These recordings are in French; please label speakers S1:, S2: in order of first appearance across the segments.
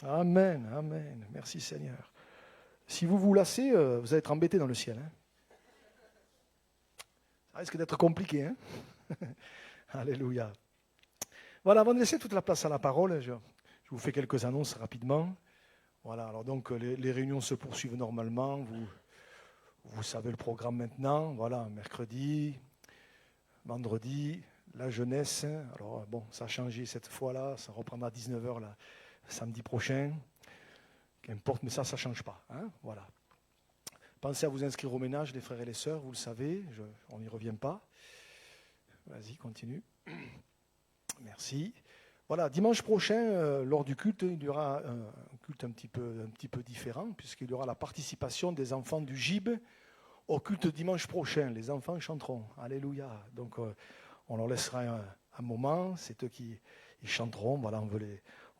S1: Amen, amen. Merci Seigneur. Si vous vous lassez, vous allez être embêtés dans le ciel. Hein. Ça risque d'être compliqué. Hein. Alléluia. Voilà, avant de laisser toute la place à la parole, je vous fais quelques annonces rapidement. Voilà, alors donc les réunions se poursuivent normalement. Vous savez le programme maintenant. Voilà, mercredi, vendredi, la jeunesse. Alors bon, ça a changé cette fois-là. Ça reprendra à 19 heures là, samedi prochain. Qu'importe, mais ça ne change pas. Hein, voilà. Pensez à vous inscrire au ménage, les frères et les sœurs, vous le savez, on n'y revient pas. Vas-y, continue. Merci. Voilà, dimanche prochain, lors du culte, il y aura un culte un petit peu différent, puisqu'il y aura la participation des enfants du GIB au culte dimanche prochain. Les enfants chanteront. Alléluia. Donc, on leur laissera un moment, c'est eux qui ils chanteront. Voilà, on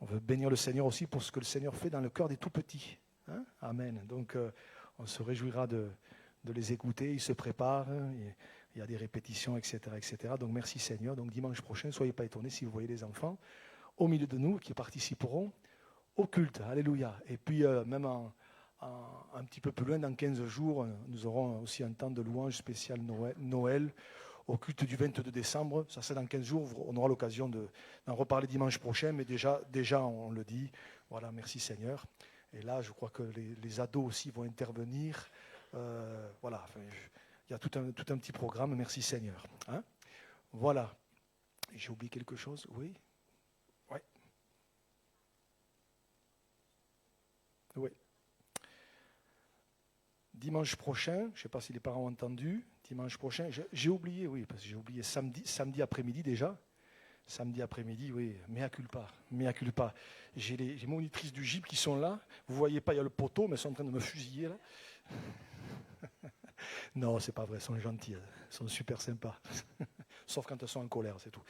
S1: veut bénir le Seigneur aussi pour ce que le Seigneur fait dans le cœur des tout-petits. Hein. Amen. Donc, on se réjouira de les écouter. Ils se préparent. Il y a des répétitions, etc., etc. Donc, merci Seigneur. Donc, dimanche prochain, ne soyez pas étonnés si vous voyez les enfants au milieu de nous qui participeront au culte. Alléluia. Et puis, même un petit peu plus loin, dans 15 jours, nous aurons aussi un temps de louange spécial Noël au culte du 22 décembre. Ça, c'est dans 15 jours. On aura l'occasion d'en reparler dimanche prochain, mais déjà on le dit. Voilà, merci Seigneur. Et là, je crois que les ados aussi vont intervenir. Voilà, enfin, il y a tout un petit programme. Merci Seigneur. Hein, voilà. J'ai oublié quelque chose? Oui? Oui. Oui. Dimanche prochain, je ne sais pas si les parents ont entendu, dimanche prochain, j'ai oublié, oui, parce que j'ai oublié samedi après-midi déjà. Samedi après-midi, oui, mea culpa. J'ai les monitrices du GIP qui sont là. Vous ne voyez pas, il y a le poteau, mais elles sont en train de me fusiller là. Non, c'est pas vrai, elles sont gentilles, elles sont super sympas. Sauf quand elles sont en colère, c'est tout.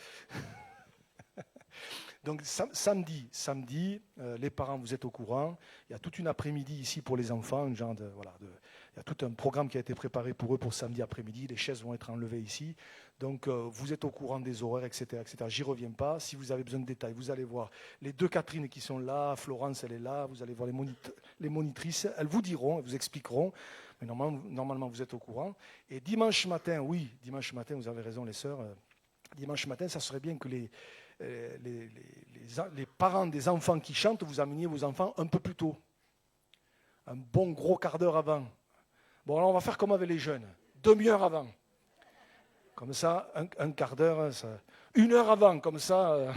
S1: Donc samedi, les parents, vous êtes au courant. Il y a toute une après-midi ici pour les enfants, il y a tout un programme qui a été préparé pour eux pour samedi après-midi. Les chaises vont être enlevées ici. Donc vous êtes au courant des horaires, etc., etc. J'y reviens pas. Si vous avez besoin de détails, vous allez voir les deux Catherine qui sont là. Florence, elle est là. Vous allez voir les monitrices. Elles vous diront, elles vous expliqueront. Mais normalement, vous êtes au courant. Et dimanche matin, vous avez raison, les sœurs. Dimanche matin, ça serait bien que les parents des enfants qui chantent, vous ameniez vos enfants un peu plus tôt. Un bon gros quart d'heure avant. Bon, alors on va faire comme avec les jeunes. Demi-heure avant. Comme ça, un quart d'heure, une heure avant, comme ça.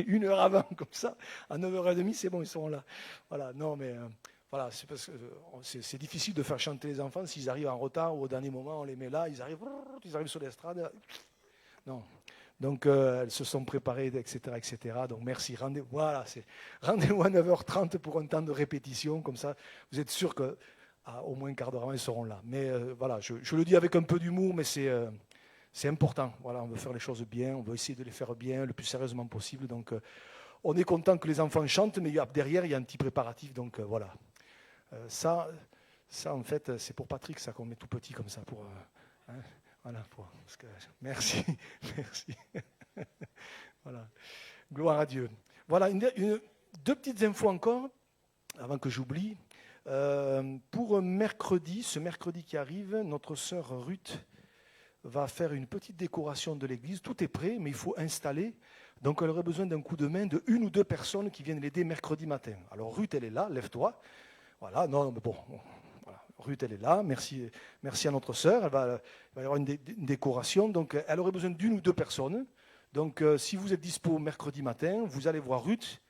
S1: Une heure avant, comme ça. À 9h30, c'est bon, ils seront là. Voilà, non, mais voilà, c'est parce que c'est difficile de faire chanter les enfants s'ils arrivent en retard ou au dernier moment, on les met là, ils arrivent sur l'estrade. Non. Donc, elles se sont préparées, etc., etc. Donc, merci. Rendez-vous à 9h30 pour un temps de répétition. Comme ça, vous êtes sûr qu'au moins un quart d'heure avant, ils seront là. Mais voilà, je le dis avec un peu d'humour, mais c'est important. Voilà, on veut faire les choses bien, on veut essayer de les faire bien, le plus sérieusement possible. Donc, on est content que les enfants chantent, mais derrière, il y a un petit préparatif. Donc, voilà. Ça, en fait, c'est pour Patrick, ça, qu'on met tout petit comme ça. Hein. Voilà, merci, merci. Voilà, gloire à Dieu. Voilà, deux petites infos encore, avant que j'oublie. Pour ce mercredi qui arrive, notre sœur Ruth va faire une petite décoration de l'église. Tout est prêt, mais il faut installer. Donc, elle aurait besoin d'un coup de main de une ou deux personnes qui viennent l'aider mercredi matin. Alors, Ruth, elle est là, lève-toi. Voilà, non, mais bon. Voilà. Ruth, elle est là. Merci à notre sœur. Il va y avoir une décoration. Donc, elle aurait besoin d'une ou deux personnes. Donc, si vous êtes dispo mercredi matin, vous allez voir Ruth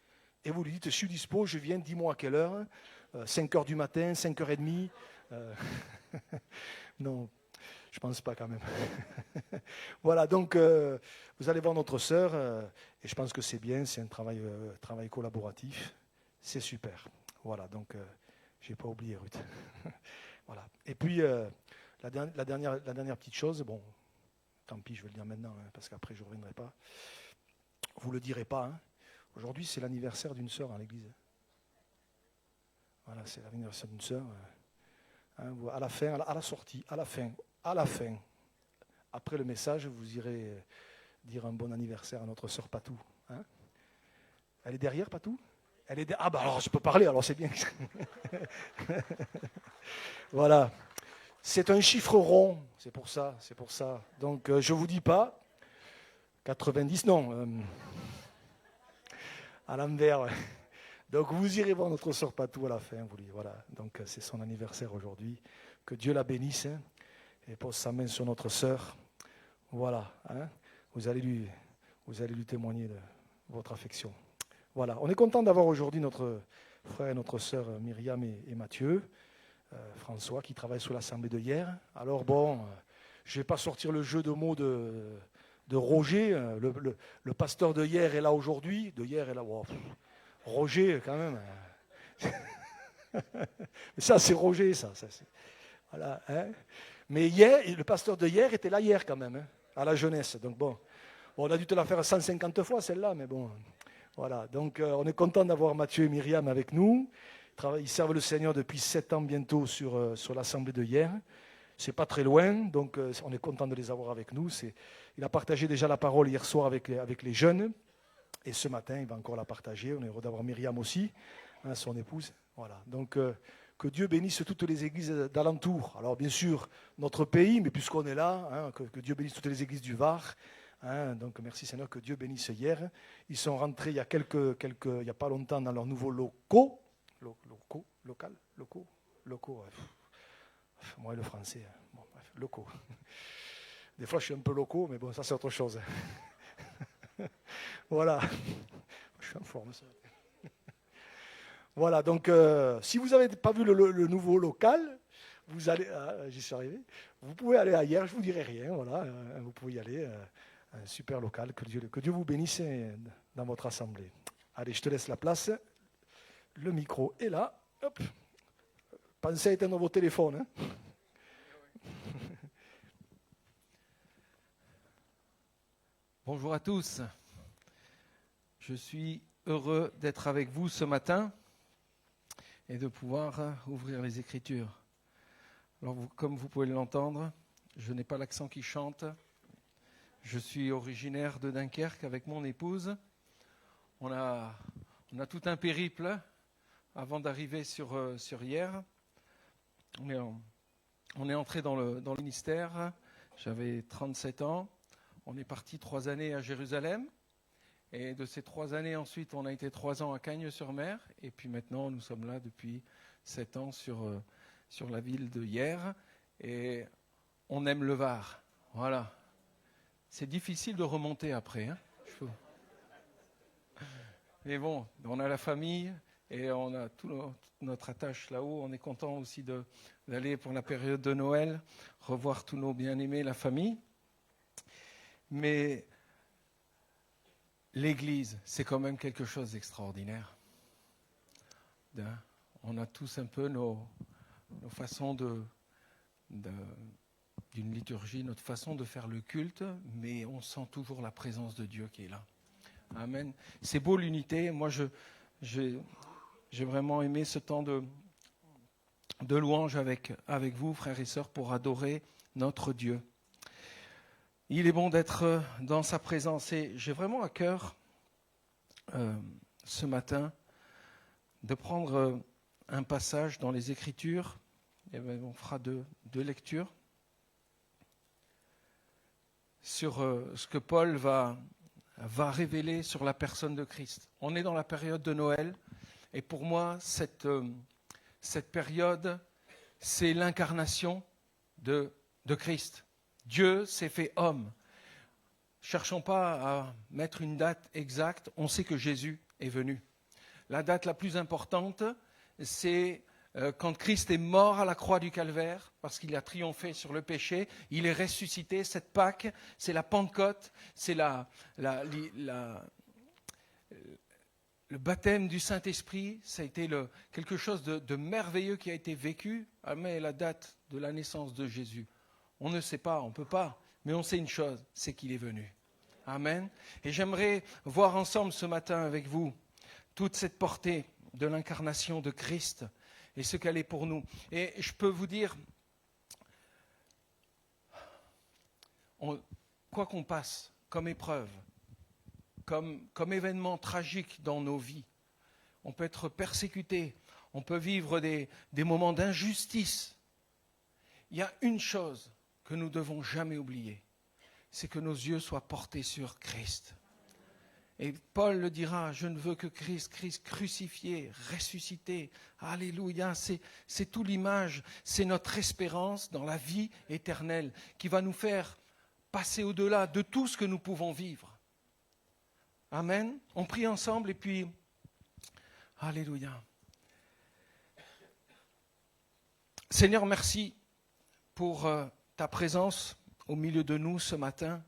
S1: et vous lui dites, je suis dispo, je viens, dis-moi à quelle heure. 5h du matin, 5h30. Non, je ne pense pas quand même. Voilà, donc, vous allez voir notre sœur. Et je pense que c'est bien, c'est un travail collaboratif. C'est super. Voilà, donc... je n'ai pas oublié, Ruth. Voilà. Et puis, la dernière petite chose, bon, tant pis, je vais le dire maintenant, hein, parce qu'après, je ne reviendrai pas. Vous ne le direz pas. Hein. Aujourd'hui, c'est l'anniversaire d'une sœur à l'église. Voilà, c'est l'anniversaire d'une sœur. Hein, à la fin, à la sortie, à la fin, après le message, vous irez dire un bon anniversaire à notre sœur Patou. Hein. Elle est derrière, Patou? Ah bah alors je peux parler, alors c'est bien. Voilà. C'est un chiffre rond, c'est pour ça. Donc je ne vous dis pas 90, non, à l'envers. Ouais. Donc vous irez voir notre sœur Patou à la fin. Voilà. Donc c'est son anniversaire aujourd'hui. Que Dieu la bénisse hein, et pose sa main sur notre sœur. Voilà. Hein. Vous allez lui témoigner de votre affection. Voilà. On est content d'avoir aujourd'hui notre frère et notre sœur Myriam et Mathieu. François qui travaille sous l'assemblée de hier. Alors bon, je ne vais pas sortir le jeu de mots de Roger. Le pasteur de hier est là aujourd'hui. De hier est là. Wow. Roger, quand même. Mais ça, c'est Roger, ça voilà, hein. Mais hier, le pasteur de hier était là hier quand même, hein, à la jeunesse. Donc bon, on a dû te la faire 150 fois celle-là, mais bon. Voilà. Donc on est content d'avoir Mathieu et Myriam avec nous. Ils servent le Seigneur depuis 7 ans bientôt sur l'assemblée de hier. C'est pas très loin, donc on est content de les avoir avec nous. Il a partagé déjà la parole hier soir avec les jeunes, et ce matin, il va encore la partager. On est heureux d'avoir Myriam aussi, hein, son épouse. Voilà. Donc que Dieu bénisse toutes les églises d'alentour. Alors bien sûr, notre pays, mais puisqu'on est là, hein, que Dieu bénisse toutes les églises du Var. Hein, donc merci Seigneur, que Dieu bénisse hier. Ils sont rentrés il y a pas longtemps dans leurs nouveaux locaux. Locaux. Moi et le français. Bon, bref, locaux. Des fois, je suis un peu locaux, mais bon, ça, c'est autre chose. Voilà. Je suis en forme, ça. Voilà, donc, si vous n'avez pas vu le nouveau local, vous allez... j'y suis arrivé. Vous pouvez aller ailleurs, je ne vous dirai rien. Voilà, vous pouvez y aller. Un super local. Que Dieu vous bénisse dans votre assemblée. Allez, je te laisse la place. Le micro est là. Hop. Pensez à éteindre vos téléphones. Hein.
S2: Bonjour à tous. Je suis heureux d'être avec vous ce matin et de pouvoir ouvrir les Écritures. Alors, comme vous pouvez l'entendre, je n'ai pas l'accent qui chante. Je suis originaire de Dunkerque avec mon épouse. On a tout un périple avant d'arriver sur hier. On est entré dans le ministère. J'avais 37 ans. On est parti 3 années à Jérusalem. Et de ces 3 années, ensuite, on a été 3 ans à Cagnes-sur-Mer. Et puis maintenant, nous sommes là depuis 7 ans sur la ville de Hyères. Et on aime le Var. Voilà. C'est difficile de remonter après. Hein. Mais bon, on a la famille et on a toute notre attache là-haut. On est content aussi d'aller pour la période de Noël, revoir tous nos bien-aimés, la famille. Mais l'Église, c'est quand même quelque chose d'extraordinaire. On a tous un peu nos façons d'une liturgie, notre façon de faire le culte, mais on sent toujours la présence de Dieu qui est là. Amen. C'est beau l'unité. Moi, j'ai vraiment aimé ce temps de louange avec vous, frères et sœurs, pour adorer notre Dieu. Il est bon d'être dans sa présence et j'ai vraiment à cœur ce matin de prendre un passage dans les Écritures. Et bien, on fera deux lectures sur ce que Paul va révéler sur la personne de Christ. On est dans la période de Noël et pour moi, cette période, c'est l'incarnation de Christ. Dieu s'est fait homme. Cherchons pas à mettre une date exacte, on sait que Jésus est venu. La date la plus importante, c'est quand Christ est mort à la croix du Calvaire, parce qu'il a triomphé sur le péché, il est ressuscité. Cette Pâque, c'est la Pentecôte, c'est le baptême du Saint-Esprit. Ça a été quelque chose de merveilleux qui a été vécu. Mais la date de la naissance de Jésus, on ne sait pas, on ne peut pas, mais on sait une chose, c'est qu'il est venu. Amen. Et j'aimerais voir ensemble ce matin avec vous toute cette portée de l'incarnation de Christ et ce qu'elle est pour nous. Et je peux vous dire, quoi qu'on passe comme épreuve, comme événement tragique dans nos vies. On peut être persécuté, on peut vivre des moments d'injustice. Il y a une chose que nous ne devons jamais oublier, c'est que nos yeux soient portés sur Christ. Et Paul le dira, je ne veux que Christ crucifié, ressuscité. Alléluia, c'est tout l'image, c'est notre espérance dans la vie éternelle qui va nous faire passer au-delà de tout ce que nous pouvons vivre. Amen. On prie ensemble et puis, alléluia. Seigneur, merci pour ta présence au milieu de nous ce matin.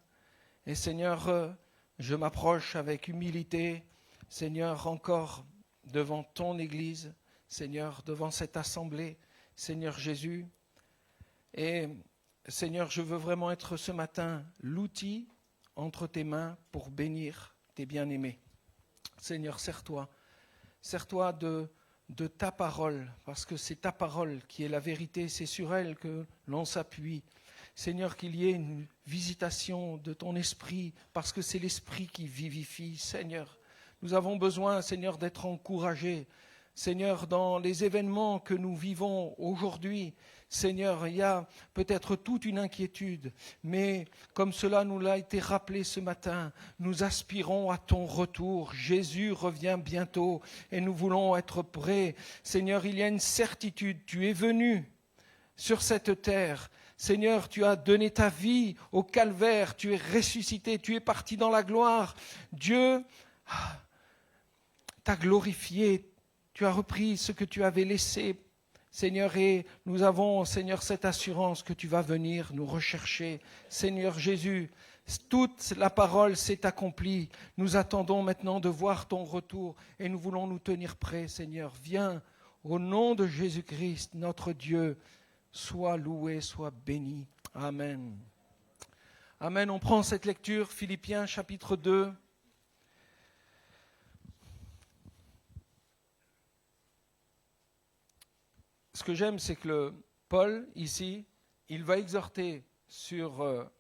S2: Et Seigneur, je m'approche avec humilité, Seigneur, encore devant ton Église, Seigneur, devant cette assemblée, Seigneur Jésus. Et Seigneur, je veux vraiment être ce matin l'outil entre tes mains pour bénir tes bien-aimés. Seigneur, sers-toi de ta parole, parce que c'est ta parole qui est la vérité, c'est sur elle que l'on s'appuie. Seigneur, qu'il y ait une visitation de ton esprit, parce que c'est l'esprit qui vivifie. Seigneur, nous avons besoin, Seigneur, d'être encouragés. Seigneur, dans les événements que nous vivons aujourd'hui, Seigneur, il y a peut-être toute une inquiétude, mais comme cela nous l'a été rappelé ce matin, nous aspirons à ton retour. Jésus revient bientôt et nous voulons être prêts. Seigneur, il y a une certitude, tu es venu sur cette terre. Seigneur, tu as donné ta vie au calvaire, tu es ressuscité, tu es parti dans la gloire. Dieu t'a glorifié, tu as repris ce que tu avais laissé, Seigneur, et nous avons, Seigneur, cette assurance que tu vas venir nous rechercher. Seigneur Jésus, toute la parole s'est accomplie. Nous attendons maintenant de voir ton retour et nous voulons nous tenir prêts, Seigneur. Viens, au nom de Jésus-Christ, notre Dieu. Sois loué, sois béni. Amen. Amen. On prend cette lecture, Philippiens chapitre 2. Ce que j'aime, c'est que Paul, ici, il va exhorter sur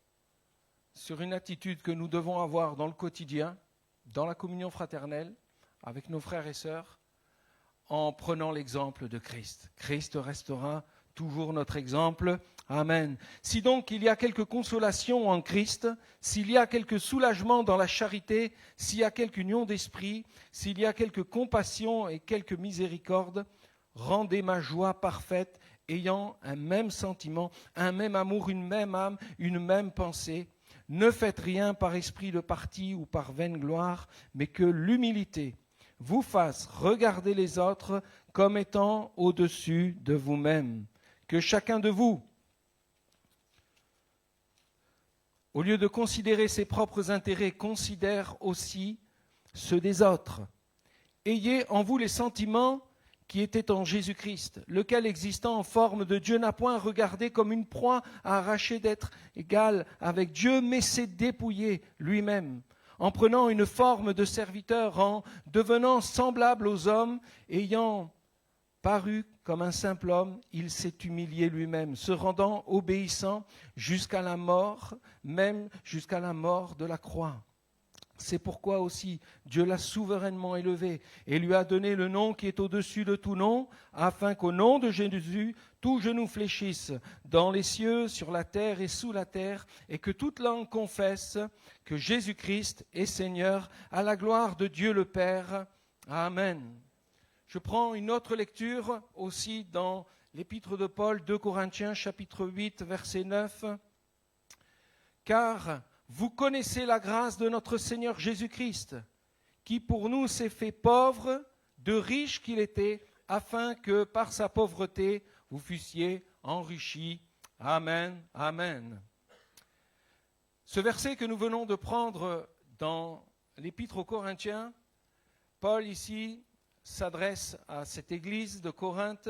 S2: une attitude que nous devons avoir dans le quotidien, dans la communion fraternelle, avec nos frères et sœurs, en prenant l'exemple de Christ. Christ restera toujours notre exemple. Amen. Si donc il y a quelque consolation en Christ, s'il y a quelque soulagement dans la charité, s'il y a quelque union d'esprit, s'il y a quelque compassion et quelque miséricorde, rendez ma joie parfaite, ayant un même sentiment, un même amour, une même âme, une même pensée. Ne faites rien par esprit de parti ou par vaine gloire, mais que l'humilité vous fasse regarder les autres comme étant au-dessus de vous-même. Que chacun de vous, au lieu de considérer ses propres intérêts, considère aussi ceux des autres. Ayez en vous les sentiments qui étaient en Jésus-Christ, lequel, existant en forme de Dieu, n'a point regardé comme une proie à arracher d'être égal avec Dieu, mais s'est dépouillé lui-même, en prenant une forme de serviteur, en devenant semblable aux hommes, ayant paru comme un simple homme, il s'est humilié lui-même, se rendant obéissant jusqu'à la mort, même jusqu'à la mort de la croix. C'est pourquoi aussi Dieu l'a souverainement élevé et lui a donné le nom qui est au-dessus de tout nom, afin qu'au nom de Jésus, tout genou fléchisse dans les cieux, sur la terre et sous la terre, et que toute langue confesse que Jésus-Christ est Seigneur, à la gloire de Dieu le Père. Amen. Je prends une autre lecture aussi dans l'épître de Paul, 2 Corinthiens, chapitre 8, verset 9. « Car vous connaissez la grâce de notre Seigneur Jésus-Christ, qui pour nous s'est fait pauvre, de riche qu'il était, afin que par sa pauvreté vous fussiez enrichis. Amen, amen. » Ce verset que nous venons de prendre dans l'épître aux Corinthiens, Paul ici s'adresse à cette église de Corinthe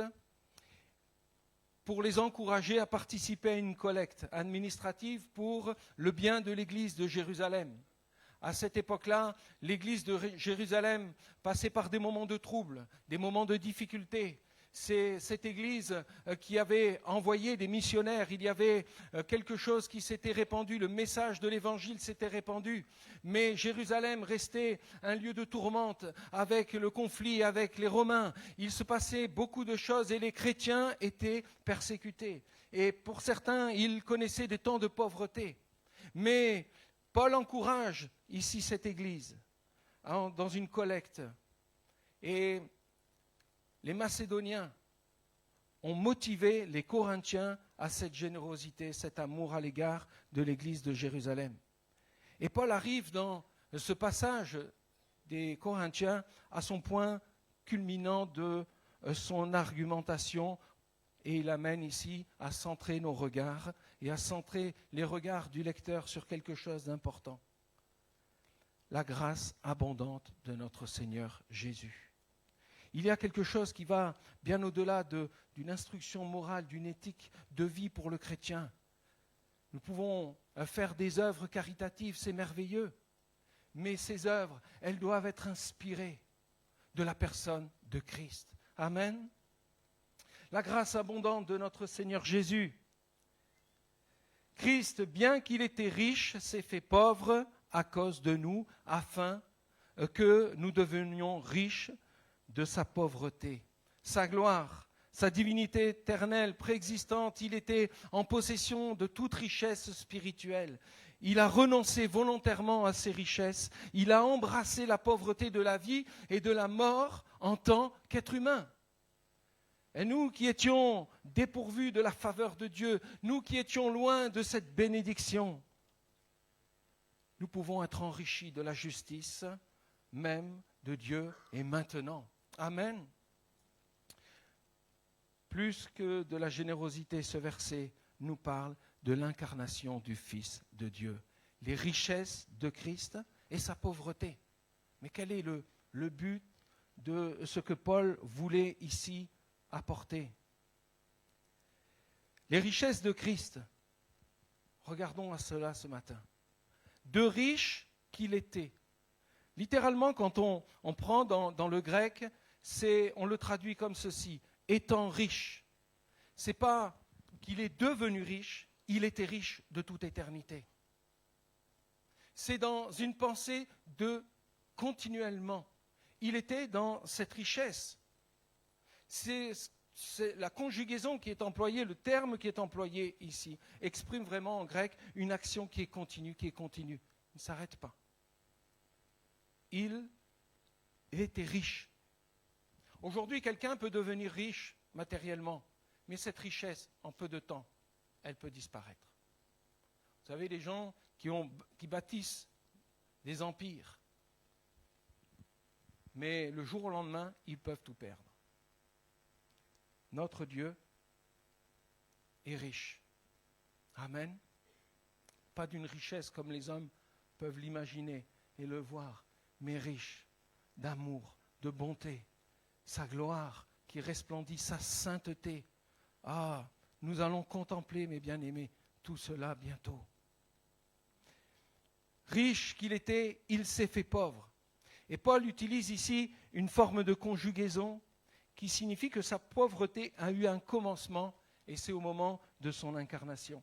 S2: pour les encourager à participer à une collecte administrative pour le bien de l'église de Jérusalem. À cette époque-là, l'église de Jérusalem passait par des moments de trouble, des moments de difficulté. C'est cette église qui avait envoyé des missionnaires. Il y avait quelque chose qui s'était répandu, le message de l'évangile s'était répandu. Mais Jérusalem restait un lieu de tourmente avec le conflit avec les Romains. Il se passait beaucoup de choses et les chrétiens étaient persécutés. Et pour certains, ils connaissaient des temps de pauvreté. Mais Paul encourage ici cette église dans une collecte. Et les Macédoniens ont motivé les Corinthiens à cette générosité, cet amour à l'égard de l'église de Jérusalem. Et Paul arrive dans ce passage des Corinthiens à son point culminant de son argumentation, et il amène ici à centrer nos regards et à centrer les regards du lecteur sur quelque chose d'important. La grâce abondante de notre Seigneur Jésus. Il y a quelque chose qui va bien au-delà d'une instruction morale, d'une éthique de vie pour le chrétien. Nous pouvons faire des œuvres caritatives, c'est merveilleux, mais ces œuvres, elles doivent être inspirées de la personne de Christ. Amen. La grâce abondante de notre Seigneur Jésus. Christ, bien qu'il était riche, s'est fait pauvre à cause de nous, afin que nous devenions riches de sa pauvreté. Sa gloire, sa divinité éternelle, préexistante, il était en possession de toute richesse spirituelle. Il a renoncé volontairement à ses richesses, il a embrassé la pauvreté de la vie et de la mort en tant qu'être humain. Et nous qui étions dépourvus de la faveur de Dieu, nous qui étions loin de cette bénédiction, nous pouvons être enrichis de la justice même de Dieu et maintenant. Amen. Plus que de la générosité, ce verset nous parle de l'incarnation du Fils de Dieu. Les richesses de Christ et sa pauvreté. Mais quel est le but de ce que Paul voulait ici apporter? Les richesses de Christ. Regardons à cela ce matin. De riche qu'il était. Littéralement, quand on prend dans le grec, on le traduit comme ceci, étant riche. Ce n'est pas qu'il est devenu riche, il était riche de toute éternité. C'est dans une pensée de continuellement. Il était dans cette richesse. C'est la conjugaison qui est employée, le terme qui est employé ici, exprime vraiment en grec une action qui est continue, Il ne s'arrête pas. Il était riche. Aujourd'hui, quelqu'un peut devenir riche matériellement, mais cette richesse, en peu de temps, elle peut disparaître. Vous savez, les gens qui bâtissent des empires, mais le jour au lendemain, ils peuvent tout perdre. Notre Dieu est riche. Amen. Pas d'une richesse comme les hommes peuvent l'imaginer et le voir, mais riche d'amour, de bonté, sa gloire qui resplendit, sa sainteté. Ah, nous allons contempler, mes bien-aimés, tout cela bientôt. Riche qu'il était, il s'est fait pauvre. Et Paul utilise ici une forme de conjugaison qui signifie que sa pauvreté a eu un commencement, et c'est au moment de son incarnation.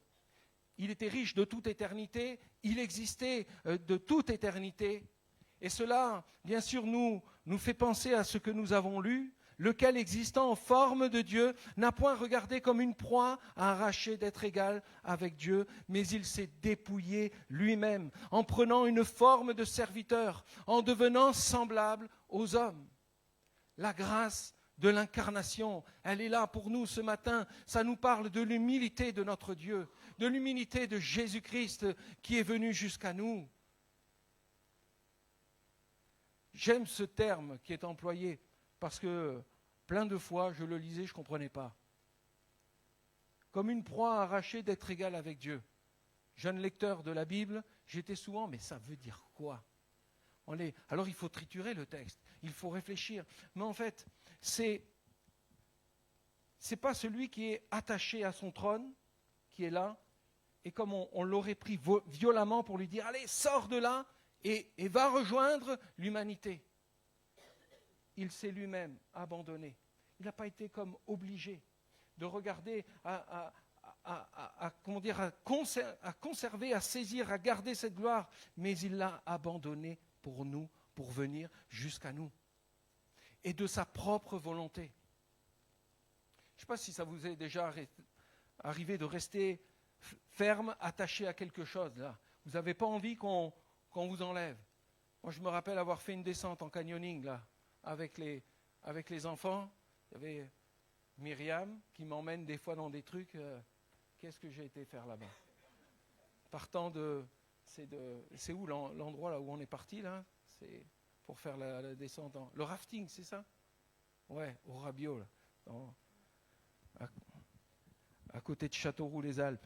S2: Il était riche de toute éternité, il existait de toute éternité, et cela, bien sûr, nous fait penser à ce que nous avons lu, lequel, existant en forme de Dieu, n'a point regardé comme une proie à arracher d'être égal avec Dieu, mais il s'est dépouillé lui-même, en prenant une forme de serviteur, en devenant semblable aux hommes. La grâce de l'incarnation, elle est là pour nous ce matin. Ça nous parle de l'humilité de notre Dieu, de l'humilité de Jésus-Christ qui est venu jusqu'à nous. J'aime ce terme qui est employé parce que plein de fois, je le lisais, je ne comprenais pas. Comme une proie arrachée d'être égal avec Dieu. Jeune lecteur de la Bible, j'étais souvent, mais ça veut dire quoi ? Alors il faut triturer le texte, il faut réfléchir. Mais en fait, c'est pas celui qui est attaché à son trône, qui est là, et comme on l'aurait pris violemment pour lui dire, allez, sors de là, et va rejoindre l'humanité. Il s'est lui-même abandonné. Il n'a pas été comme obligé de regarder, à conserver, à saisir, à garder cette gloire, mais il l'a abandonnée pour nous, pour venir jusqu'à nous. Et de sa propre volonté. Je ne sais pas si ça vous est déjà arrivé de rester ferme, attaché à quelque chose. Là. Vous n'avez pas envie qu'on vous enlève. Moi, je me rappelle avoir fait une descente en canyoning là, avec les enfants. Il y avait Myriam qui m'emmène des fois dans des trucs. Qu'est-ce que j'ai été faire là-bas? Partant c'est où l'endroit là où on est parti là? C'est pour faire la descente. Le rafting, c'est ça? Ouais, au Rabiot, là, à côté de Châteauroux-les-Alpes.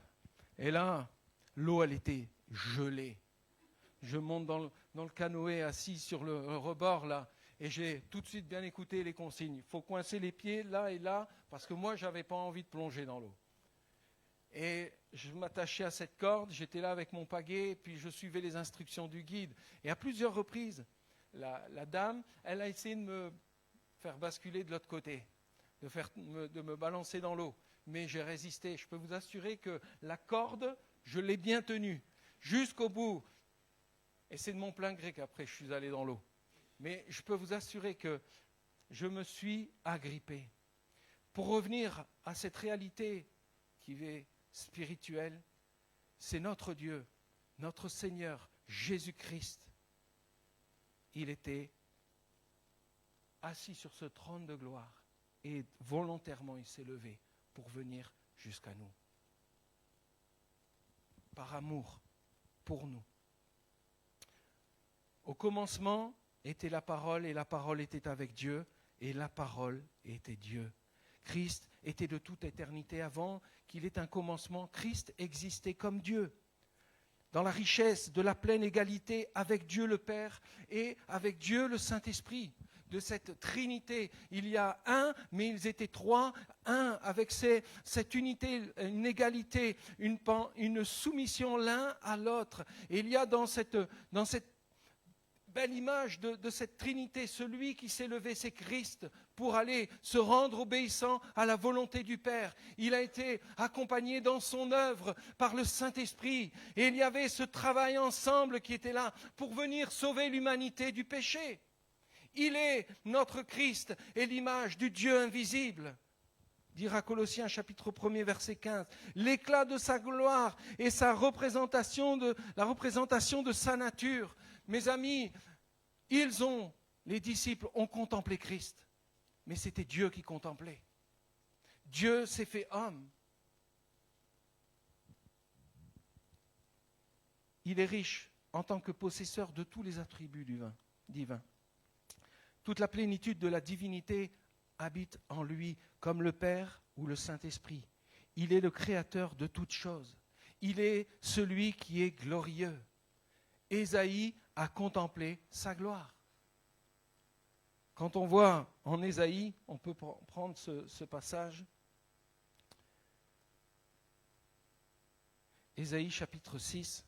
S2: Et là, l'eau, elle était gelée. Je monte dans le canoë assis sur le rebord là, et j'ai tout de suite bien écouté les consignes. Il faut coincer les pieds là et là, parce que moi, je n'avais pas envie de plonger dans l'eau. Et je m'attachais à cette corde, j'étais là avec mon pagaie, puis je suivais les instructions du guide. Et à plusieurs reprises, la dame, elle a essayé de me faire basculer de l'autre côté, de me balancer dans l'eau. Mais j'ai résisté. Je peux vous assurer que la corde, je l'ai bien tenue, jusqu'au bout. Et c'est de mon plein gré qu'après je suis allé dans l'eau. Mais je peux vous assurer que je me suis agrippé. Pour revenir à cette réalité qui est spirituelle, c'est notre Dieu, notre Seigneur, Jésus-Christ. Il était assis sur ce trône de gloire et volontairement il s'est levé pour venir jusqu'à nous. Par amour pour nous. Au commencement était la parole et la parole était avec Dieu et la parole était Dieu. Christ était de toute éternité avant qu'il ait un commencement. Christ existait comme Dieu, dans la richesse de la pleine égalité avec Dieu le Père et avec Dieu le Saint-Esprit. De cette Trinité, il y a un, mais ils étaient trois, un avec cette unité, une égalité, une soumission l'un à l'autre. Et il y a dans cette belle image de cette Trinité, celui qui s'est levé, c'est Christ, pour aller se rendre obéissant à la volonté du Père. Il a été accompagné dans son œuvre par le Saint-Esprit. Et il y avait ce travail ensemble qui était là pour venir sauver l'humanité du péché. Il est notre Christ et l'image du Dieu invisible. Dira Colossiens chapitre 1er verset 15. L'éclat de sa gloire et la représentation de sa nature. Mes amis, les disciples ont contemplé Christ. Mais c'était Dieu qui contemplait. Dieu s'est fait homme. Il est riche en tant que possesseur de tous les attributs divins. Toute la plénitude de la divinité habite en lui, comme le Père ou le Saint-Esprit. Il est le créateur de toutes choses. Il est celui qui est glorieux. Ésaïe a contemplé sa gloire. Quand on voit en Ésaïe, on peut prendre ce passage. Ésaïe chapitre 6.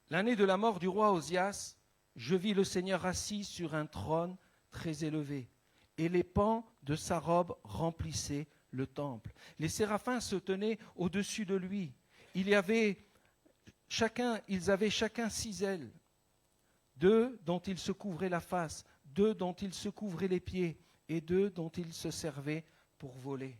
S2: L'année de la mort du roi Osias, je vis le Seigneur assis sur un trône très élevé, et les pans de sa robe remplissaient le temple. Les séraphins se tenaient au-dessus de lui. Ils avaient chacun 6 ailes, 2 dont ils se couvraient la face, 2 dont ils se couvraient les pieds, et 2 dont ils se servaient pour voler.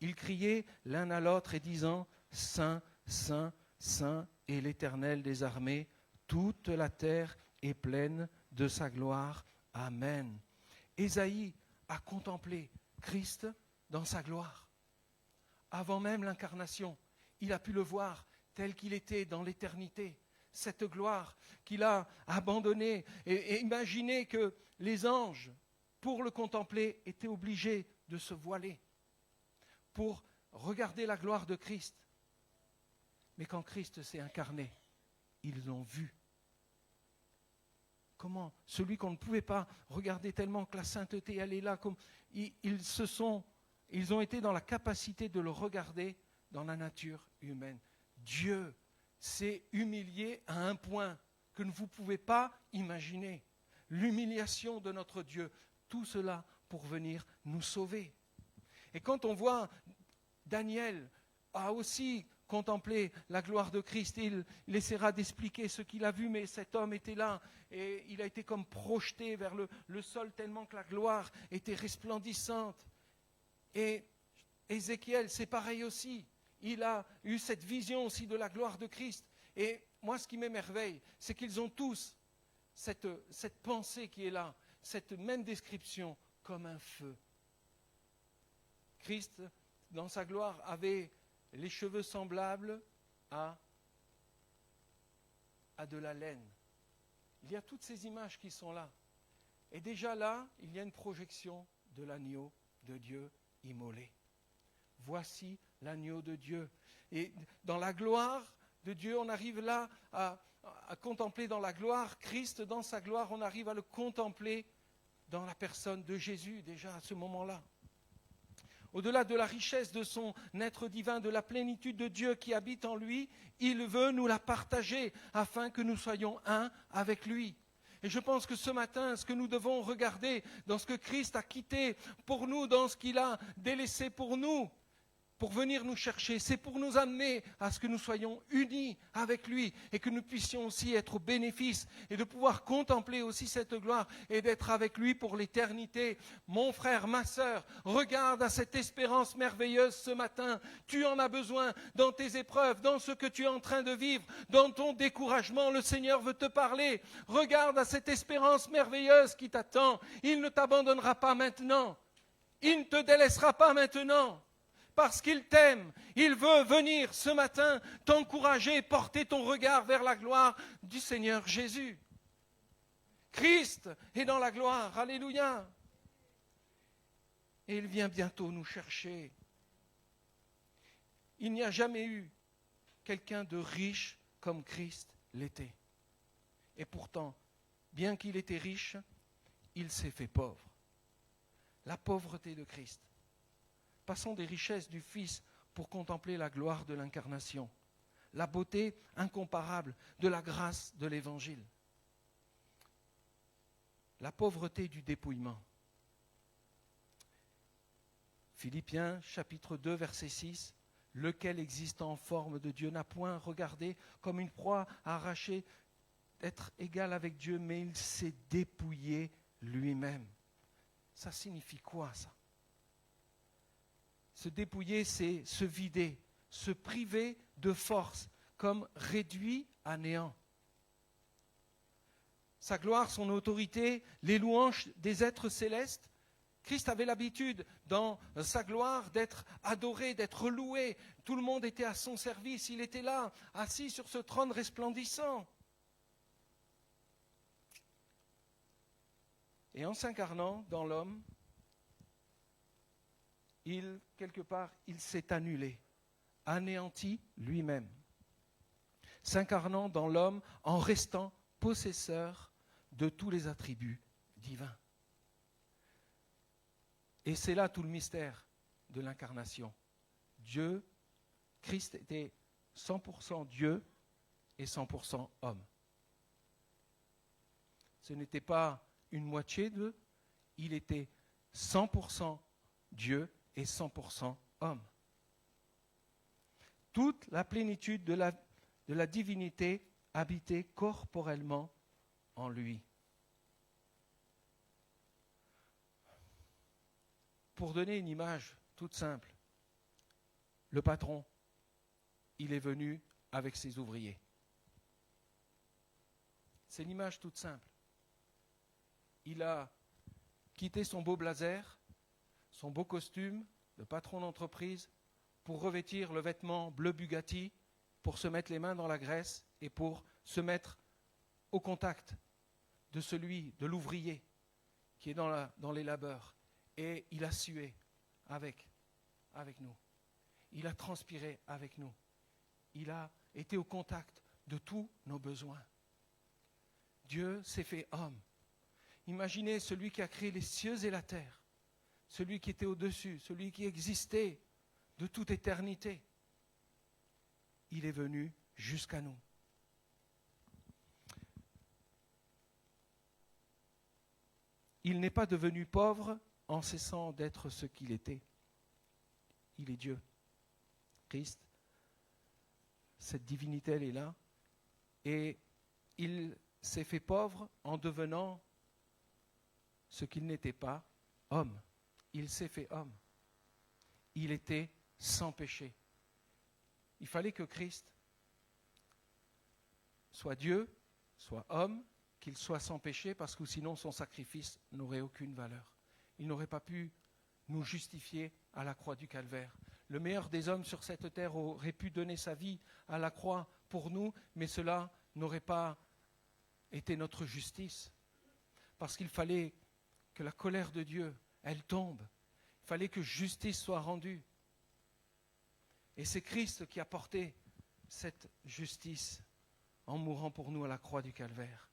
S2: Ils criaient l'un à l'autre et disant « Saint, Saint, Saint est l'Éternel des armées, toute la terre est pleine de sa gloire. Amen. » Ésaïe a contemplé Christ dans sa gloire. Avant même l'incarnation, il a pu le voir tel qu'il était dans l'éternité. Cette gloire qu'il a abandonnée et imaginez que les anges, pour le contempler, étaient obligés de se voiler pour regarder la gloire de Christ. Mais quand Christ s'est incarné, ils l'ont vu. Comment? Celui qu'on ne pouvait pas regarder tellement que la sainteté, elle est là. Ils ont été dans la capacité de le regarder dans la nature humaine. Dieu s'est humilié à un point que vous ne pouvez pas imaginer. L'humiliation de notre Dieu, tout cela pour venir nous sauver. Et quand on voit Daniel a aussi contemplé la gloire de Christ, il essaiera d'expliquer ce qu'il a vu, mais cet homme était là et il a été comme projeté vers le sol tellement que la gloire était resplendissante. Et Ézéchiel, c'est pareil aussi. Il a eu cette vision aussi de la gloire de Christ. Et moi, ce qui m'émerveille, c'est qu'ils ont tous cette pensée qui est là, cette même description comme un feu. Christ, dans sa gloire, avait les cheveux semblables à de la laine. Il y a toutes ces images qui sont là. Et déjà là, il y a une projection de l'agneau de Dieu immolé. Voici l'agneau de Dieu. Et dans la gloire de Dieu, on arrive là à contempler dans la gloire Christ, dans sa gloire, on arrive à le contempler dans la personne de Jésus, déjà à ce moment-là. Au-delà de la richesse de son être divin, de la plénitude de Dieu qui habite en lui, il veut nous la partager afin que nous soyons un avec lui. Et je pense que ce matin, ce que nous devons regarder dans ce que Christ a quitté pour nous, dans ce qu'il a délaissé pour nous, pour venir nous chercher, c'est pour nous amener à ce que nous soyons unis avec lui et que nous puissions aussi être au bénéfice et de pouvoir contempler aussi cette gloire et d'être avec lui pour l'éternité. Mon frère, ma sœur, regarde à cette espérance merveilleuse ce matin. Tu en as besoin dans tes épreuves, dans ce que tu es en train de vivre, dans ton découragement. Le Seigneur veut te parler. Regarde à cette espérance merveilleuse qui t'attend. Il ne t'abandonnera pas maintenant. Il ne te délaissera pas maintenant. Parce qu'il t'aime, il veut venir ce matin t'encourager, porter ton regard vers la gloire du Seigneur Jésus. Christ est dans la gloire, alléluia. Et il vient bientôt nous chercher. Il n'y a jamais eu quelqu'un de riche comme Christ l'était. Et pourtant, bien qu'il était riche, il s'est fait pauvre. La pauvreté de Christ. Passons des richesses du Fils pour contempler la gloire de l'incarnation, la beauté incomparable de la grâce de l'Évangile, la pauvreté du dépouillement. Philippiens chapitre 2 verset 6, lequel existant en forme de Dieu n'a point regardé comme une proie à arracher d'être égal avec Dieu, mais il s'est dépouillé lui-même. Ça signifie quoi ça ? Se dépouiller, c'est se vider, se priver de force, comme réduit à néant. Sa gloire, son autorité, les louanges des êtres célestes. Christ avait l'habitude, dans sa gloire, d'être adoré, d'être loué. Tout le monde était à son service. Il était là, assis sur ce trône resplendissant. Et en s'incarnant dans l'homme, quelque part, il s'est annulé, anéanti lui-même, s'incarnant dans l'homme en restant possesseur de tous les attributs divins. Et c'est là tout le mystère de l'incarnation. Dieu, Christ était 100% Dieu et 100% homme. Ce n'était pas une moitié d'eux, il était 100% Dieu et 100% homme. Toute la plénitude de la divinité habitait corporellement en lui. Pour donner une image toute simple, le patron, il est venu avec ses ouvriers. C'est une image toute simple. Il a quitté son beau blazer, son beau costume de patron d'entreprise pour revêtir le vêtement bleu Bugatti, pour se mettre les mains dans la graisse et pour se mettre au contact de l'ouvrier qui est dans les labeurs. Et il a sué avec nous. Il a transpiré avec nous. Il a été au contact de tous nos besoins. Dieu s'est fait homme. Imaginez celui qui a créé les cieux et la terre. Celui qui était au-dessus, celui qui existait de toute éternité. Il est venu jusqu'à nous. Il n'est pas devenu pauvre en cessant d'être ce qu'il était. Il est Dieu. Christ, cette divinité, elle est là. Et il s'est fait pauvre en devenant ce qu'il n'était pas, homme. Il s'est fait homme. Il était sans péché. Il fallait que Christ soit Dieu, soit homme, qu'il soit sans péché, parce que sinon son sacrifice n'aurait aucune valeur. Il n'aurait pas pu nous justifier à la croix du Calvaire. Le meilleur des hommes sur cette terre aurait pu donner sa vie à la croix pour nous, mais cela n'aurait pas été notre justice. Parce qu'il fallait que la colère de Dieu, elle tombe. Il fallait que justice soit rendue. Et c'est Christ qui a porté cette justice en mourant pour nous à la croix du Calvaire.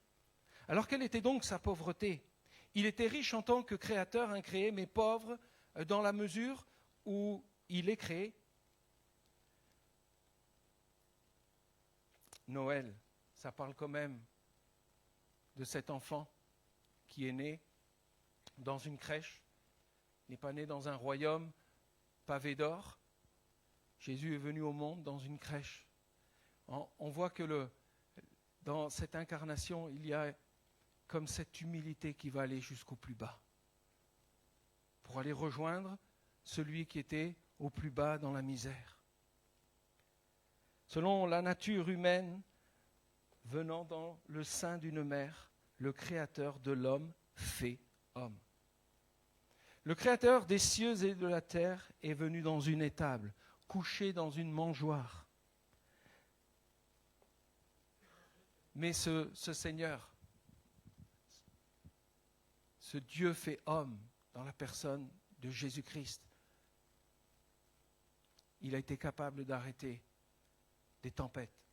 S2: Alors quelle était donc sa pauvreté ? Il était riche en tant que créateur incréé, mais pauvre dans la mesure où il est créé. Noël, ça parle quand même de cet enfant qui est né dans une crèche. Il n'est pas né dans un royaume pavé d'or. Jésus est venu au monde dans une crèche. On voit que dans cette incarnation, il y a comme cette humilité qui va aller jusqu'au plus bas, pour aller rejoindre celui qui était au plus bas dans la misère. Selon la nature humaine, venant dans le sein d'une mère, le Créateur de l'homme fait homme. Le Créateur des cieux et de la terre est venu dans une étable, couché dans une mangeoire. Mais ce Seigneur, ce Dieu fait homme dans la personne de Jésus-Christ, il a été capable d'arrêter des tempêtes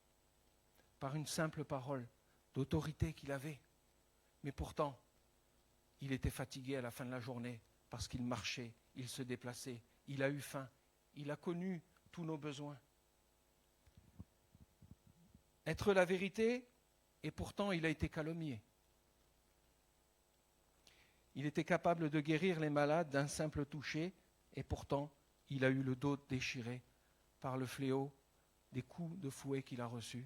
S2: par une simple parole d'autorité qu'il avait. Mais pourtant, il était fatigué à la fin de la journée parce qu'il marchait, il se déplaçait, il a eu faim, il a connu tous nos besoins. Être la vérité, et pourtant il a été calomnié. Il était capable de guérir les malades d'un simple toucher, et pourtant il a eu le dos déchiré par le fléau des coups de fouet qu'il a reçus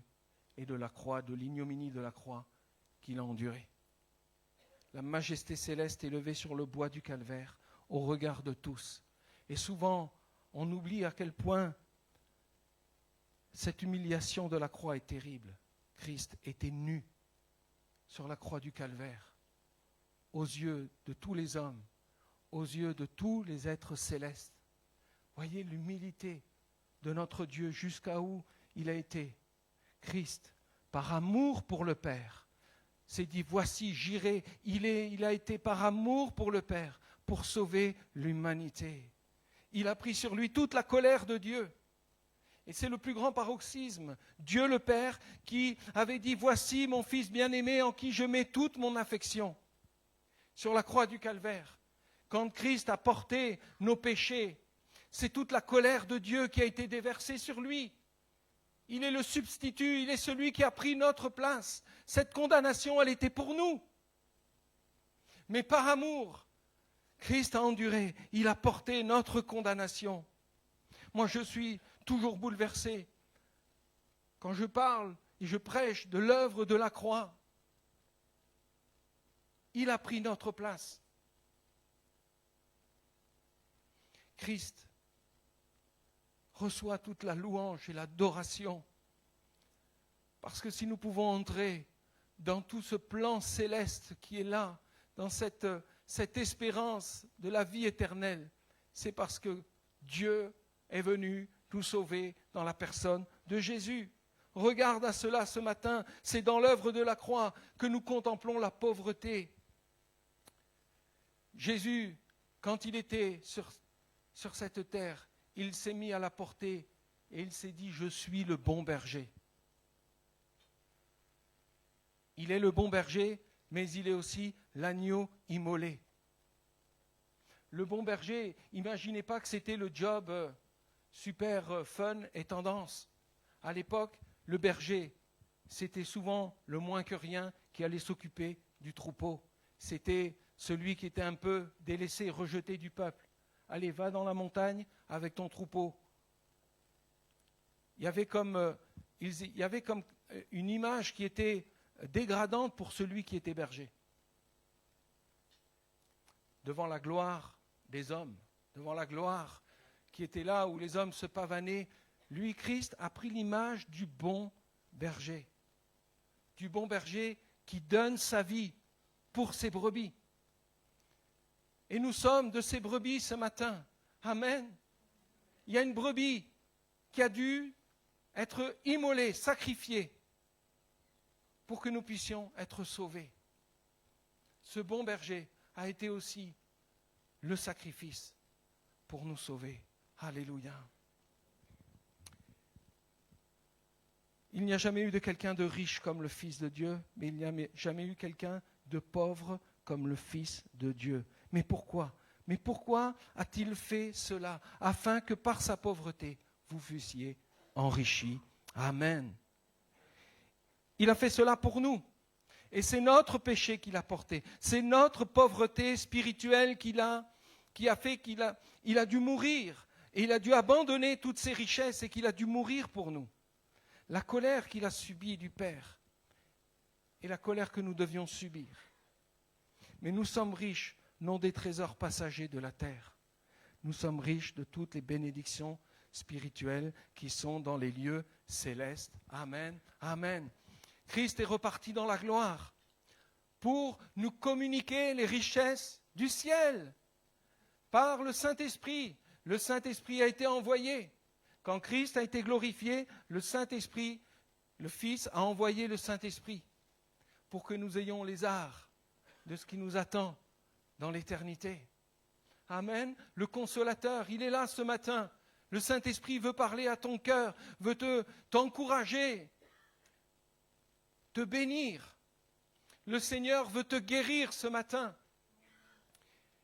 S2: et de la croix, de l'ignominie de la croix qu'il a endurée. La majesté céleste est levée sur le bois du calvaire au regard de tous. Et souvent, on oublie à quel point cette humiliation de la croix est terrible. Christ était nu sur la croix du calvaire, aux yeux de tous les hommes, aux yeux de tous les êtres célestes. Voyez l'humilité de notre Dieu jusqu'à où il a été. Christ, par amour pour le Père, s'est dit, voici, j'irai. Il a été par amour pour le Père, pour sauver l'humanité. Il a pris sur lui toute la colère de Dieu. Et c'est le plus grand paroxysme. Dieu le Père qui avait dit, voici mon Fils bien-aimé en qui je mets toute mon affection. Sur la croix du Calvaire, quand Christ a porté nos péchés, c'est toute la colère de Dieu qui a été déversée sur lui. Il est le substitut, il est celui qui a pris notre place. Cette condamnation, elle était pour nous. Mais par amour, Christ a enduré, il a porté notre condamnation. Moi, je suis toujours bouleversé quand je parle et je prêche de l'œuvre de la croix. Il a pris notre place. Christ reçoit toute la louange et l'adoration. Parce que si nous pouvons entrer dans tout ce plan céleste qui est là, dans cette espérance de la vie éternelle, c'est parce que Dieu est venu nous sauver dans la personne de Jésus. Regarde à cela ce matin, c'est dans l'œuvre de la croix que nous contemplons la pauvreté. Jésus, quand il était sur cette terre, il s'est mis à la portée et il s'est dit, je suis le bon berger. Il est le bon berger, mais il est aussi l'agneau immolé. Le bon berger, imaginez pas que c'était le job super fun et tendance. À l'époque, le berger, c'était souvent le moins que rien qui allait s'occuper du troupeau. C'était celui qui était un peu délaissé, rejeté du peuple. Allez, va dans la montagne avec ton troupeau. Il y avait comme une image qui était dégradante pour celui qui était berger. Devant la gloire des hommes, devant la gloire qui était là où les hommes se pavanaient, lui, Christ, a pris l'image du bon berger. Du bon berger qui donne sa vie pour ses brebis. Et nous sommes de ces brebis ce matin. Amen. Il y a une brebis qui a dû être immolée, sacrifiée, pour que nous puissions être sauvés. Ce bon berger a été aussi le sacrifice pour nous sauver. Alléluia. Il n'y a jamais eu de quelqu'un de riche comme le Fils de Dieu, mais il n'y a jamais eu quelqu'un de pauvre comme le Fils de Dieu. Mais pourquoi ? Mais pourquoi a-t-il fait cela ? Afin que par sa pauvreté, vous fussiez enrichis. Amen. Il a fait cela pour nous. Et c'est notre péché qu'il a porté. C'est notre pauvreté spirituelle qui a fait qu'il a dû mourir. Et il a dû abandonner toutes ses richesses et qu'il a dû mourir pour nous. La colère qu'il a subie du Père et la colère que nous devions subir. Mais nous sommes riches, non des trésors passagers de la terre. Nous sommes riches de toutes les bénédictions spirituelles qui sont dans les lieux célestes. Amen. Amen. Christ est reparti dans la gloire pour nous communiquer les richesses du ciel par le Saint-Esprit. Le Saint-Esprit a été envoyé. Quand Christ a été glorifié, le Saint-Esprit, le Fils, a envoyé le Saint-Esprit pour que nous ayons les arts de ce qui nous attend dans l'éternité. Amen. Le Consolateur, il est là ce matin. Le Saint-Esprit veut parler à ton cœur, veut t'encourager, te bénir. Le Seigneur veut te guérir ce matin.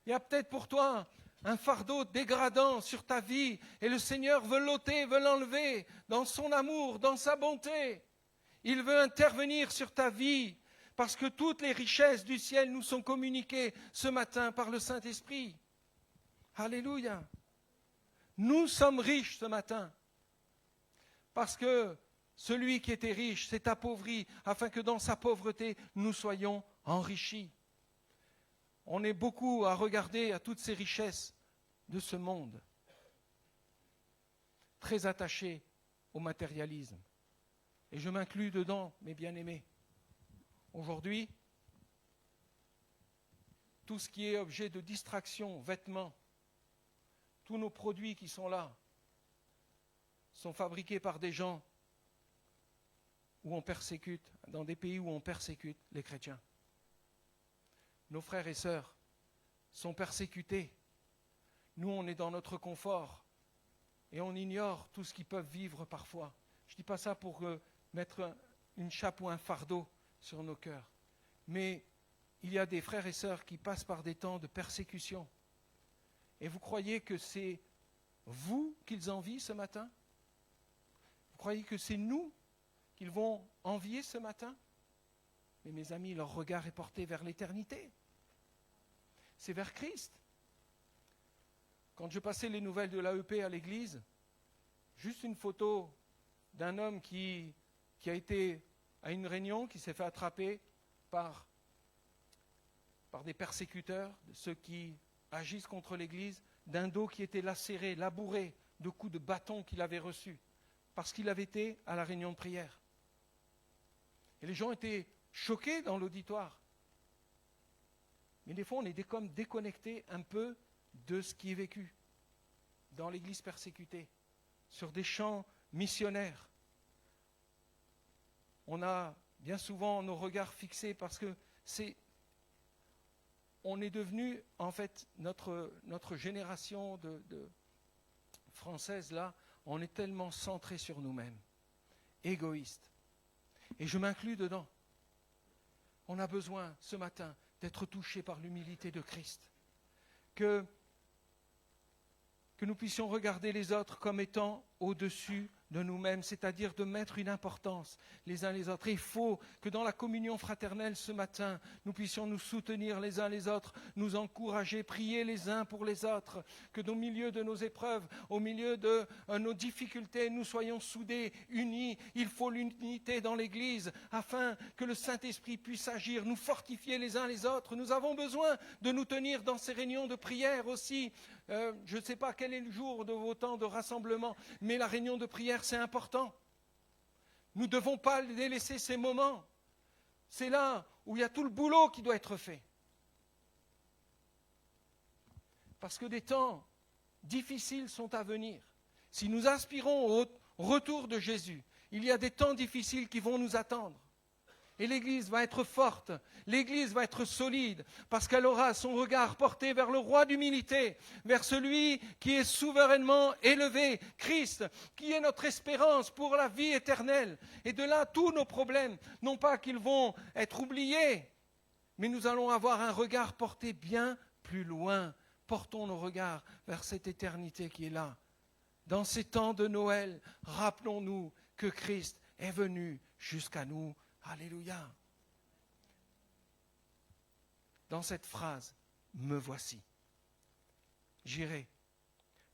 S2: Il y a peut-être pour toi un fardeau dégradant sur ta vie et le Seigneur veut l'ôter, veut l'enlever dans son amour, dans sa bonté. Il veut intervenir sur ta vie parce que toutes les richesses du ciel nous sont communiquées ce matin par le Saint-Esprit. Alléluia. Nous sommes riches ce matin parce que celui qui était riche s'est appauvri afin que dans sa pauvreté nous soyons enrichis. On est beaucoup à regarder à toutes ces richesses de ce monde, très attachés au matérialisme. Et je m'inclus dedans, mes bien-aimés. Aujourd'hui, tout ce qui est objet de distraction, vêtements, tous nos produits qui sont là, sont fabriqués par des gens où on persécute, dans des pays où on persécute les chrétiens. Nos frères et sœurs sont persécutés. Nous, on est dans notre confort et on ignore tout ce qu'ils peuvent vivre parfois. Je ne dis pas ça pour mettre une chape ou un fardeau sur nos cœurs. Mais il y a des frères et sœurs qui passent par des temps de persécution. Et vous croyez que c'est vous qu'ils envient ce matin ? Vous croyez que c'est nous qu'ils vont envier ce matin ? Mais mes amis, leur regard est porté vers l'éternité. C'est vers Christ. Quand je passais les nouvelles de l'AEP à l'église, juste une photo d'un homme qui a été à une réunion, qui s'est fait attraper par des persécuteurs, ceux qui agissent contre l'église, d'un dos qui était lacéré, labouré de coups de bâton qu'il avait reçus, parce qu'il avait été à la réunion de prière. Et les gens étaient choqués dans l'auditoire. Mais des fois, on est comme déconnecté un peu de ce qui est vécu dans l'église persécutée, sur des champs missionnaires. On a bien souvent nos regards fixés parce que on est devenu, en fait, notre génération de française, là, on est tellement centré sur nous-mêmes, égoïste. Et je m'inclus dedans. On a besoin, ce matin, d'être touché par l'humilité de Christ. Que nous puissions regarder les autres comme étant au-dessus de nous-mêmes, c'est-à-dire de mettre une importance les uns les autres. Et il faut que dans la communion fraternelle ce matin, nous puissions nous soutenir les uns les autres, nous encourager, prier les uns pour les autres, que au milieu de nos épreuves, au milieu de nos difficultés, nous soyons soudés, unis. Il faut l'unité dans l'Église afin que le Saint-Esprit puisse agir, nous fortifier les uns les autres. Nous avons besoin de nous tenir dans ces réunions de prière aussi. Je ne sais pas quel est le jour de vos temps de rassemblement, mais la réunion de prière, c'est important. Nous ne devons pas délaisser ces moments. C'est là où il y a tout le boulot qui doit être fait. Parce que des temps difficiles sont à venir. Si nous aspirons au retour de Jésus, il y a des temps difficiles qui vont nous attendre. Et l'Église va être forte, l'Église va être solide, parce qu'elle aura son regard porté vers le roi d'humilité, vers celui qui est souverainement élevé, Christ, qui est notre espérance pour la vie éternelle. Et de là, tous nos problèmes, non pas qu'ils vont être oubliés, mais nous allons avoir un regard porté bien plus loin. Portons nos regards vers cette éternité qui est là. Dans ces temps de Noël, rappelons-nous que Christ est venu jusqu'à nous. Alléluia. Dans cette phrase, me voici. J'irai.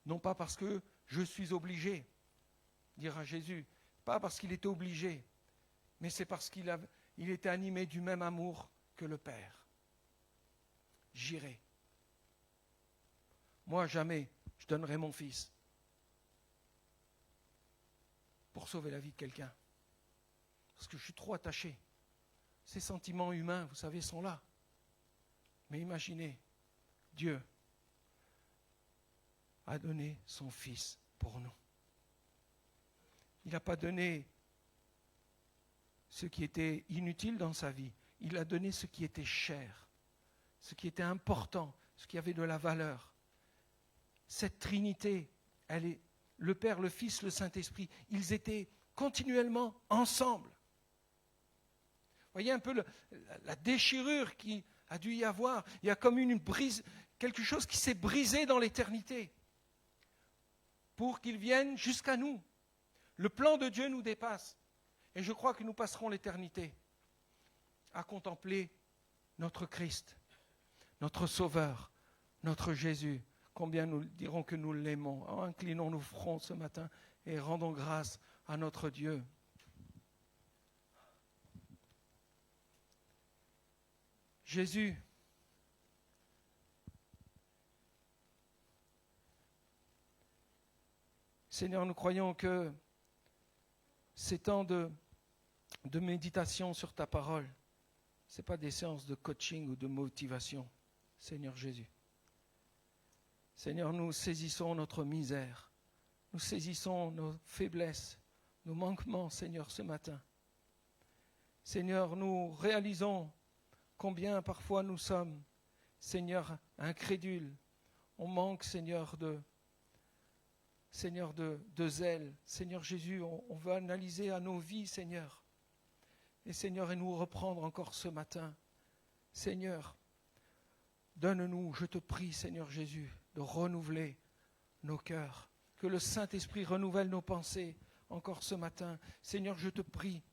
S2: Non pas parce que je suis obligé, dira Jésus, pas parce qu'il était obligé, mais c'est parce qu'il était animé du même amour que le Père. J'irai. Moi, jamais je donnerai mon fils pour sauver la vie de quelqu'un. Parce que je suis trop attaché. Ces sentiments humains, vous savez, sont là. Mais imaginez, Dieu a donné son Fils pour nous. Il n'a pas donné ce qui était inutile dans sa vie. Il a donné ce qui était cher, ce qui était important, ce qui avait de la valeur. Cette Trinité, elle est le Père, le Fils, le Saint-Esprit. Ils étaient continuellement ensemble. Voyez un peu la déchirure qui a dû y avoir. Il y a comme une brise, quelque chose qui s'est brisé dans l'éternité pour qu'il vienne jusqu'à nous. Le plan de Dieu nous dépasse. Et je crois que nous passerons l'éternité à contempler notre Christ, notre Sauveur, notre Jésus. Combien nous dirons que nous l'aimons. Inclinons nos fronts ce matin et rendons grâce à notre Dieu. Jésus, Seigneur, nous croyons que ces temps de méditation sur ta parole, ce n'est pas des séances de coaching ou de motivation, Seigneur Jésus. Seigneur, nous saisissons notre misère, nous saisissons nos faiblesses, nos manquements, Seigneur, ce matin. Seigneur, nous réalisons combien parfois nous sommes, Seigneur, incrédules. On manque, Seigneur, de zèle. Seigneur Jésus, on veut analyser à nos vies, Seigneur. Et Seigneur, et nous reprendre encore ce matin. Seigneur, donne-nous, je te prie, Seigneur Jésus, de renouveler nos cœurs. Que le Saint-Esprit renouvelle nos pensées encore ce matin. Seigneur, je te prie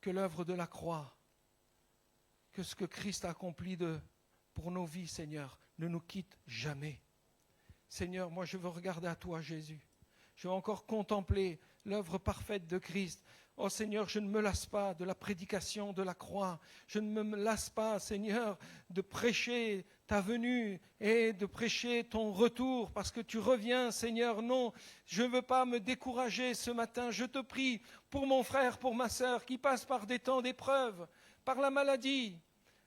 S2: que l'œuvre de la croix, que ce que Christ a accompli pour nos vies, Seigneur, ne nous quitte jamais. Seigneur, moi je veux regarder à toi, Jésus. Je veux encore contempler l'œuvre parfaite de Christ. Oh Seigneur, je ne me lasse pas de la prédication de la croix. Je ne me lasse pas, Seigneur, de prêcher ta venue et de prêcher ton retour parce que tu reviens, Seigneur. Non, je ne veux pas me décourager ce matin. Je te prie pour mon frère, pour ma sœur qui passe par des temps d'épreuve, par la maladie,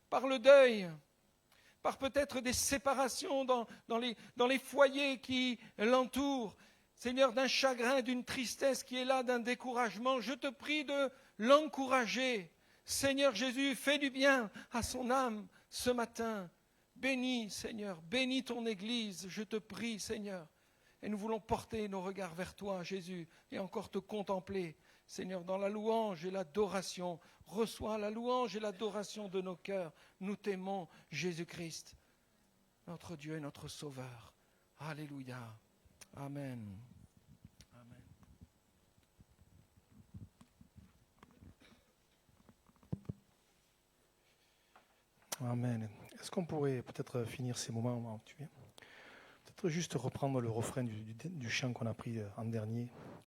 S2: par le deuil, par peut-être des séparations dans les foyers qui l'entourent. Seigneur, d'un chagrin, d'une tristesse qui est là, d'un découragement, je te prie de l'encourager. Seigneur Jésus, fais du bien à son âme ce matin. Bénis, Seigneur, bénis ton Église, je te prie, Seigneur. Et nous voulons porter nos regards vers toi, Jésus, et encore te contempler, Seigneur, dans la louange et l'adoration. Reçois la louange et l'adoration de nos cœurs. Nous t'aimons, Jésus-Christ, notre Dieu et notre Sauveur. Alléluia. Amen.
S1: Amen. Est-ce qu'on pourrait peut-être finir ces moments, tu viens peut-être juste reprendre le refrain du chant qu'on a pris en dernier.